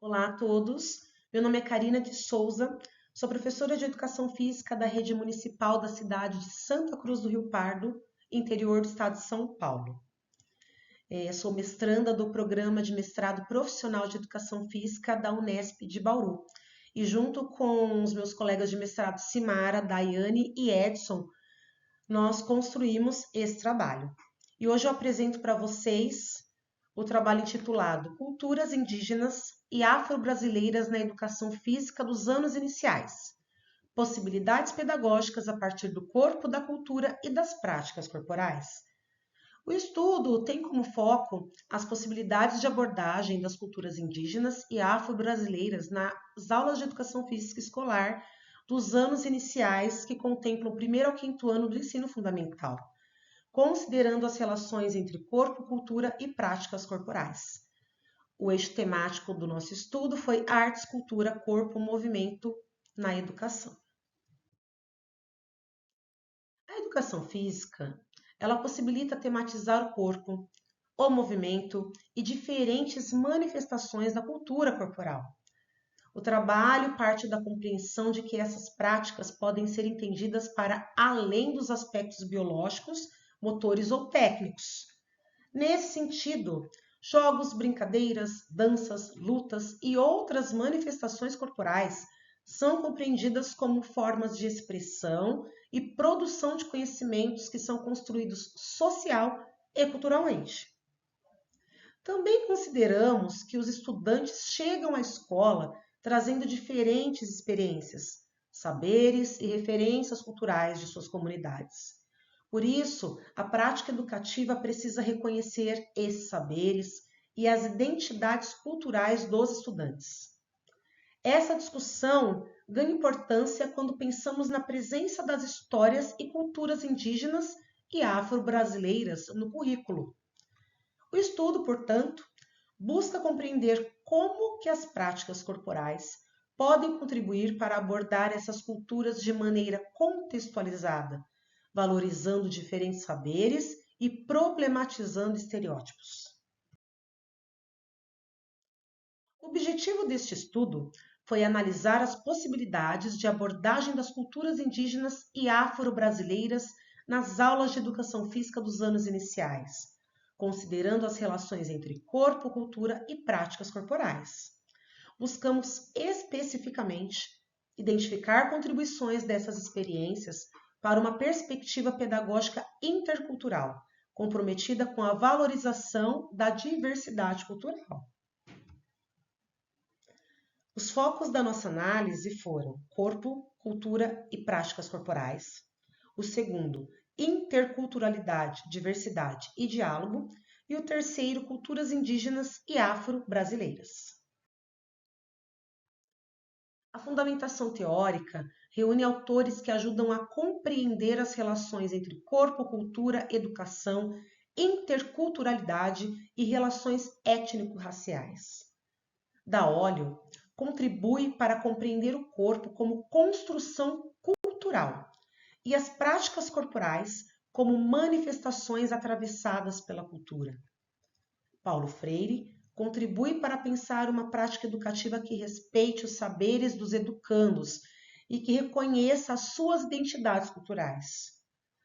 Olá a todos, meu nome é Karina de Souza, sou professora de Educação Física da Rede Municipal da cidade de Santa Cruz do Rio Pardo, interior do estado de São Paulo. Sou mestranda do Programa de Mestrado Profissional de Educação Física da Unesp de Bauru. E junto com os meus colegas de mestrado Simara, Daiane e Edson, nós construímos esse trabalho. E hoje eu apresento para vocês o trabalho intitulado Culturas Indígenas e Afro-Brasileiras na Educação Física dos Anos Iniciais. Possibilidades pedagógicas a partir do corpo, da cultura e das práticas corporais. O estudo tem como foco as possibilidades de abordagem das culturas indígenas e afro-brasileiras nas aulas de educação física escolar dos anos iniciais que contemplam o primeiro ao quinto ano do ensino fundamental, considerando as relações entre corpo, cultura e práticas corporais. O eixo temático do nosso estudo foi artes, cultura, corpo, movimento na educação. A educação física, ela possibilita tematizar o corpo, o movimento e diferentes manifestações da cultura corporal. O trabalho parte da compreensão de que essas práticas podem ser entendidas para além dos aspectos biológicos, motores ou técnicos. Nesse sentido, jogos, brincadeiras, danças, lutas e outras manifestações corporais são compreendidas como formas de expressão e produção de conhecimentos que são construídos social e culturalmente. Também consideramos que os estudantes chegam à escola trazendo diferentes experiências, saberes e referências culturais de suas comunidades. Por isso, a prática educativa precisa reconhecer esses saberes e as identidades culturais dos estudantes. Essa discussão ganha importância quando pensamos na presença das histórias e culturas indígenas e afro-brasileiras no currículo. O estudo, portanto, busca compreender como que as práticas corporais podem contribuir para abordar essas culturas de maneira contextualizada, valorizando diferentes saberes e problematizando estereótipos. O objetivo deste estudo foi analisar as possibilidades de abordagem das culturas indígenas e afro-brasileiras nas aulas de educação física dos anos iniciais, considerando as relações entre corpo, cultura e práticas corporais. Buscamos especificamente identificar contribuições dessas experiências para uma perspectiva pedagógica intercultural, comprometida com a valorização da diversidade cultural. Os focos da nossa análise foram corpo, cultura e práticas corporais. O segundo, interculturalidade, diversidade e diálogo. E o terceiro, culturas indígenas e afro-brasileiras. A fundamentação teórica reúne autores que ajudam a compreender as relações entre corpo, cultura, educação, interculturalidade e relações étnico-raciais. Daolio contribui para compreender o corpo como construção cultural e as práticas corporais como manifestações atravessadas pela cultura. Paulo Freire contribui para pensar uma prática educativa que respeite os saberes dos educandos e que reconheça as suas identidades culturais.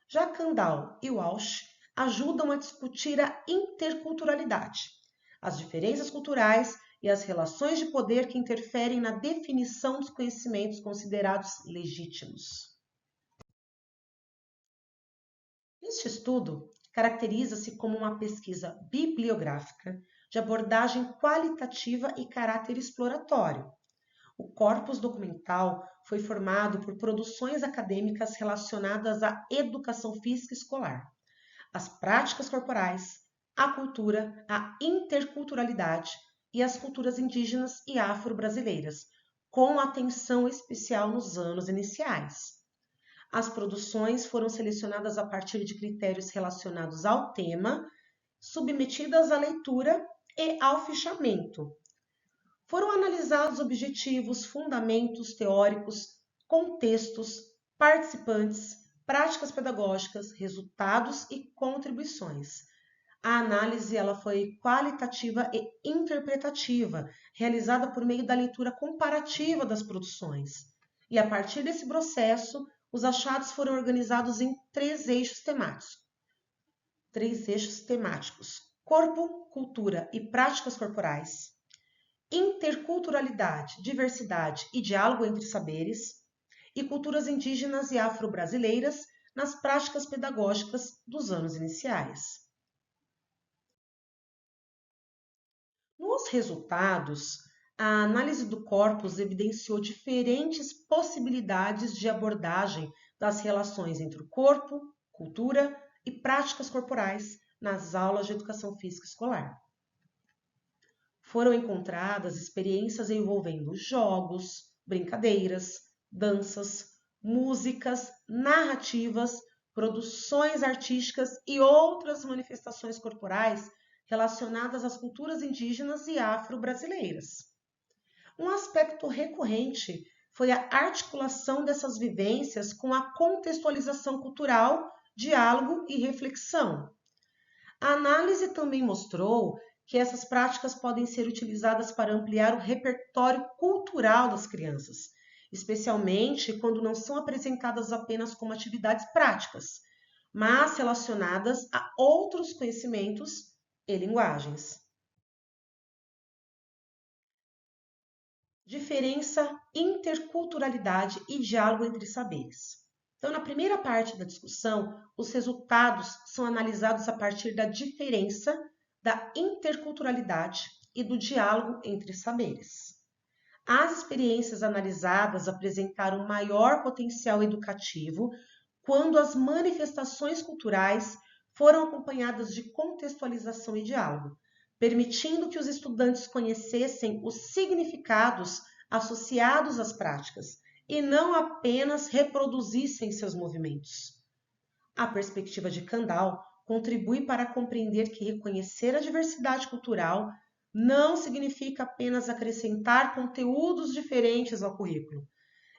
Já Kandal e Walsh ajudam a discutir a interculturalidade, as diferenças culturais e as relações de poder que interferem na definição dos conhecimentos considerados legítimos. Este estudo caracteriza-se como uma pesquisa bibliográfica de abordagem qualitativa e caráter exploratório. O corpus documental foi formado por produções acadêmicas relacionadas à educação física escolar, às práticas corporais, à cultura, à interculturalidade e às culturas indígenas e afro-brasileiras, com atenção especial nos anos iniciais. As produções foram selecionadas a partir de critérios relacionados ao tema, submetidas à leitura e ao fichamento. Foram analisados objetivos, fundamentos teóricos, contextos, participantes, práticas pedagógicas, resultados e contribuições. A análise ela foi qualitativa e interpretativa, realizada por meio da leitura comparativa das produções. E a partir desse processo, os achados foram organizados em três eixos temáticos: corpo, cultura e práticas corporais, interculturalidade, diversidade e diálogo entre saberes, e culturas indígenas e afro-brasileiras nas práticas pedagógicas dos anos iniciais. Nos resultados, a análise do corpus evidenciou diferentes possibilidades de abordagem das relações entre o corpo, cultura e práticas corporais nas aulas de educação física escolar. Foram encontradas experiências envolvendo jogos, brincadeiras, danças, músicas, narrativas, produções artísticas e outras manifestações corporais relacionadas às culturas indígenas e afro-brasileiras. Um aspecto recorrente foi a articulação dessas vivências com a contextualização cultural, diálogo e reflexão. A análise também mostrou que essas práticas podem ser utilizadas para ampliar o repertório cultural das crianças, especialmente quando não são apresentadas apenas como atividades práticas, mas relacionadas a outros conhecimentos e linguagens. Diferença, interculturalidade e diálogo entre saberes. Então, na primeira parte da discussão, os resultados são analisados a partir da diferença, da interculturalidade e do diálogo entre saberes. As experiências analisadas apresentaram maior potencial educativo quando as manifestações culturais foram acompanhadas de contextualização e diálogo, permitindo que os estudantes conhecessem os significados associados às práticas e não apenas reproduzissem seus movimentos. A perspectiva de Kandal contribui para compreender que reconhecer a diversidade cultural não significa apenas acrescentar conteúdos diferentes ao currículo.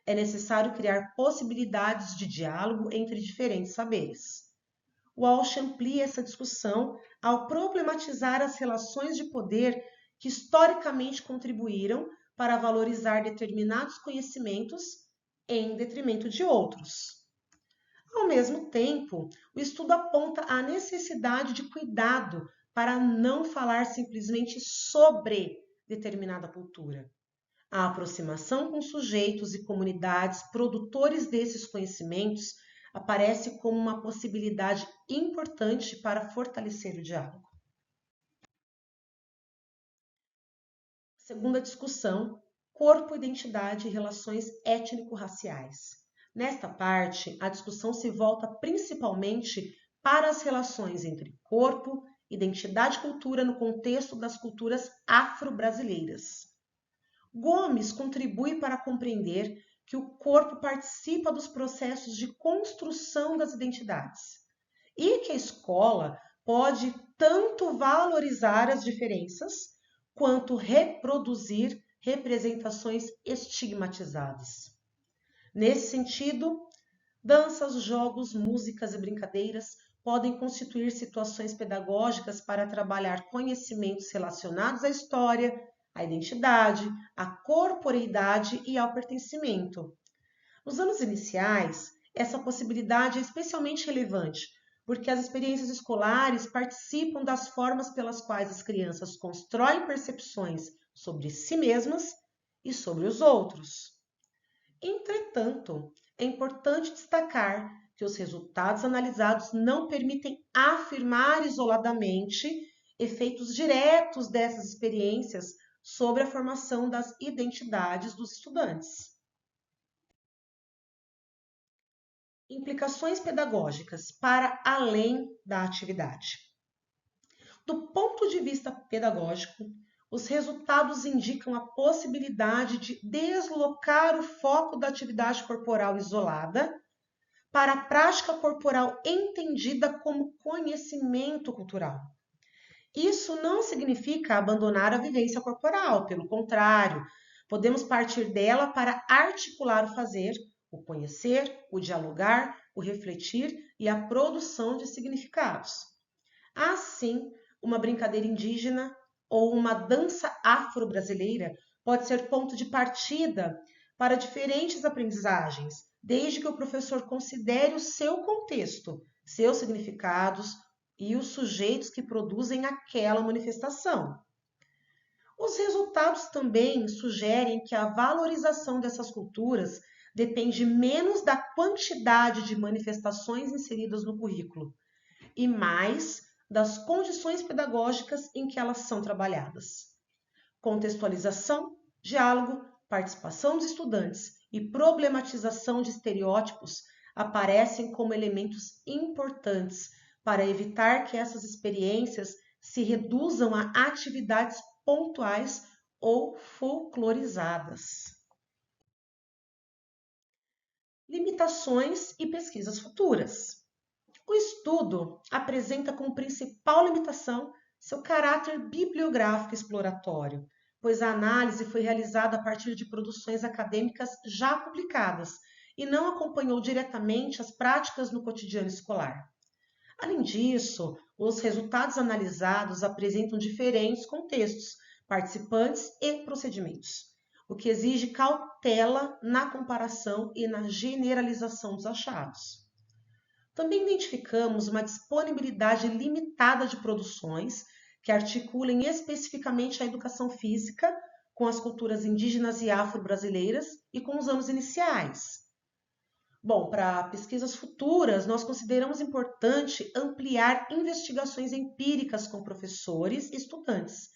É necessário criar possibilidades de diálogo entre diferentes saberes. Walsh amplia essa discussão ao problematizar as relações de poder que historicamente contribuíram para valorizar determinados conhecimentos em detrimento de outros. Ao mesmo tempo, o estudo aponta a necessidade de cuidado para não falar simplesmente sobre determinada cultura. A aproximação com sujeitos e comunidades produtores desses conhecimentos aparece como uma possibilidade importante para fortalecer o diálogo. Segunda discussão: corpo, identidade e relações étnico-raciais. Nesta parte, a discussão se volta principalmente para as relações entre corpo, identidade e cultura no contexto das culturas afro-brasileiras. Gomes contribui para compreender que o corpo participa dos processos de construção das identidades e que a escola pode tanto valorizar as diferenças quanto reproduzir representações estigmatizadas. Nesse sentido, danças, jogos, músicas e brincadeiras podem constituir situações pedagógicas para trabalhar conhecimentos relacionados à história, à identidade, à corporeidade e ao pertencimento. Nos anos iniciais, essa possibilidade é especialmente relevante, porque as experiências escolares participam das formas pelas quais as crianças constroem percepções sobre si mesmas e sobre os outros. Entretanto, é importante destacar que os resultados analisados não permitem afirmar isoladamente efeitos diretos dessas experiências sobre a formação das identidades dos estudantes. Implicações pedagógicas para além da atividade. Do ponto de vista pedagógico, os resultados indicam a possibilidade de deslocar o foco da atividade corporal isolada para a prática corporal entendida como conhecimento cultural. Isso não significa abandonar a vivência corporal, pelo contrário, podemos partir dela para articular o fazer, o conhecer, o dialogar, o refletir e a produção de significados. Assim, uma brincadeira indígena ou uma dança afro-brasileira pode ser ponto de partida para diferentes aprendizagens, desde que o professor considere o seu contexto, seus significados e os sujeitos que produzem aquela manifestação. Os resultados também sugerem que a valorização dessas culturas depende menos da quantidade de manifestações inseridas no currículo e mais das condições pedagógicas em que elas são trabalhadas. Contextualização, diálogo, participação dos estudantes e problematização de estereótipos aparecem como elementos importantes para evitar que essas experiências se reduzam a atividades pontuais ou folclorizadas. Limitações e pesquisas futuras. O estudo apresenta como principal limitação seu caráter bibliográfico exploratório, pois a análise foi realizada a partir de produções acadêmicas já publicadas e não acompanhou diretamente as práticas no cotidiano escolar. Além disso, os resultados analisados apresentam diferentes contextos, participantes e procedimentos, o que exige cautela na comparação e na generalização dos achados. Também identificamos uma disponibilidade limitada de produções que articulem especificamente a educação física com as culturas indígenas e afro-brasileiras e com os anos iniciais. Bom, para pesquisas futuras, nós consideramos importante ampliar investigações empíricas com professores e estudantes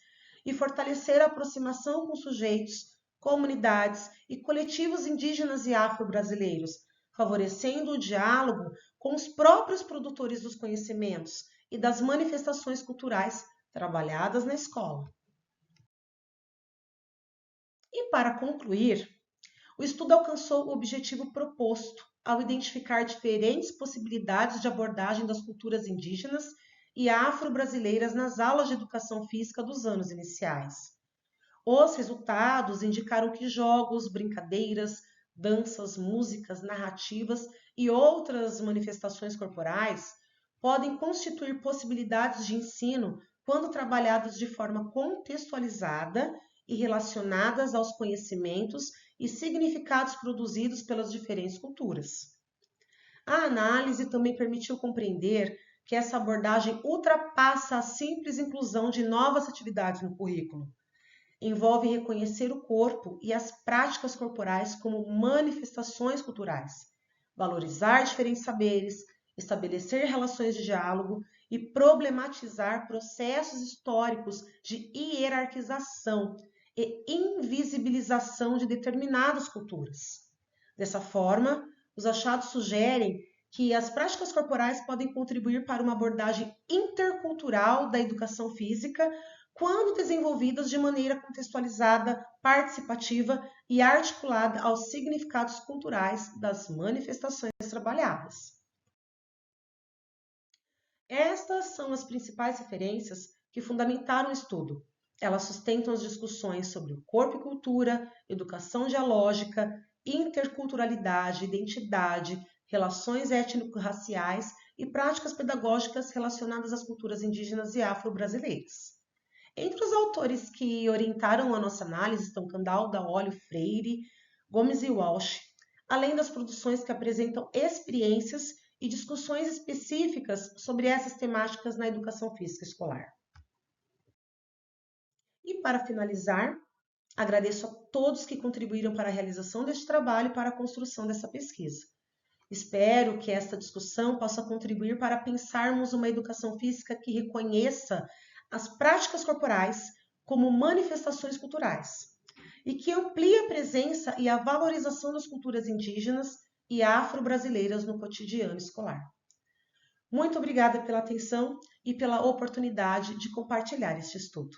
e fortalecer a aproximação com sujeitos, comunidades e coletivos indígenas e afro-brasileiros, favorecendo o diálogo com os próprios produtores dos conhecimentos e das manifestações culturais trabalhadas na escola. E para concluir, o estudo alcançou o objetivo proposto ao identificar diferentes possibilidades de abordagem das culturas indígenas e afro-brasileiras nas aulas de educação física dos anos iniciais. Os resultados indicaram que jogos, brincadeiras, danças, músicas, narrativas e outras manifestações corporais podem constituir possibilidades de ensino quando trabalhadas de forma contextualizada e relacionadas aos conhecimentos e significados produzidos pelas diferentes culturas. A análise também permitiu compreender que essa abordagem ultrapassa a simples inclusão de novas atividades no currículo. Envolve reconhecer o corpo e as práticas corporais como manifestações culturais, valorizar diferentes saberes, estabelecer relações de diálogo e problematizar processos históricos de hierarquização e invisibilização de determinadas culturas. Dessa forma, os achados sugerem que as práticas corporais podem contribuir para uma abordagem intercultural da educação física quando desenvolvidas de maneira contextualizada, participativa e articulada aos significados culturais das manifestações trabalhadas. Estas são as principais referências que fundamentaram o estudo. Elas sustentam as discussões sobre o corpo e cultura, educação dialógica, interculturalidade, identidade, relações étnico-raciais e práticas pedagógicas relacionadas às culturas indígenas e afro-brasileiras. Entre os autores que orientaram a nossa análise estão Candal, Daolio, Freire, Gomes e Walsh, além das produções que apresentam experiências e discussões específicas sobre essas temáticas na educação física escolar. E para finalizar, agradeço a todos que contribuíram para a realização deste trabalho e para a construção dessa pesquisa. Espero que esta discussão possa contribuir para pensarmos uma educação física que reconheça as práticas corporais como manifestações culturais e que amplie a presença e a valorização das culturas indígenas e afro-brasileiras no cotidiano escolar. Muito obrigada pela atenção e pela oportunidade de compartilhar este estudo.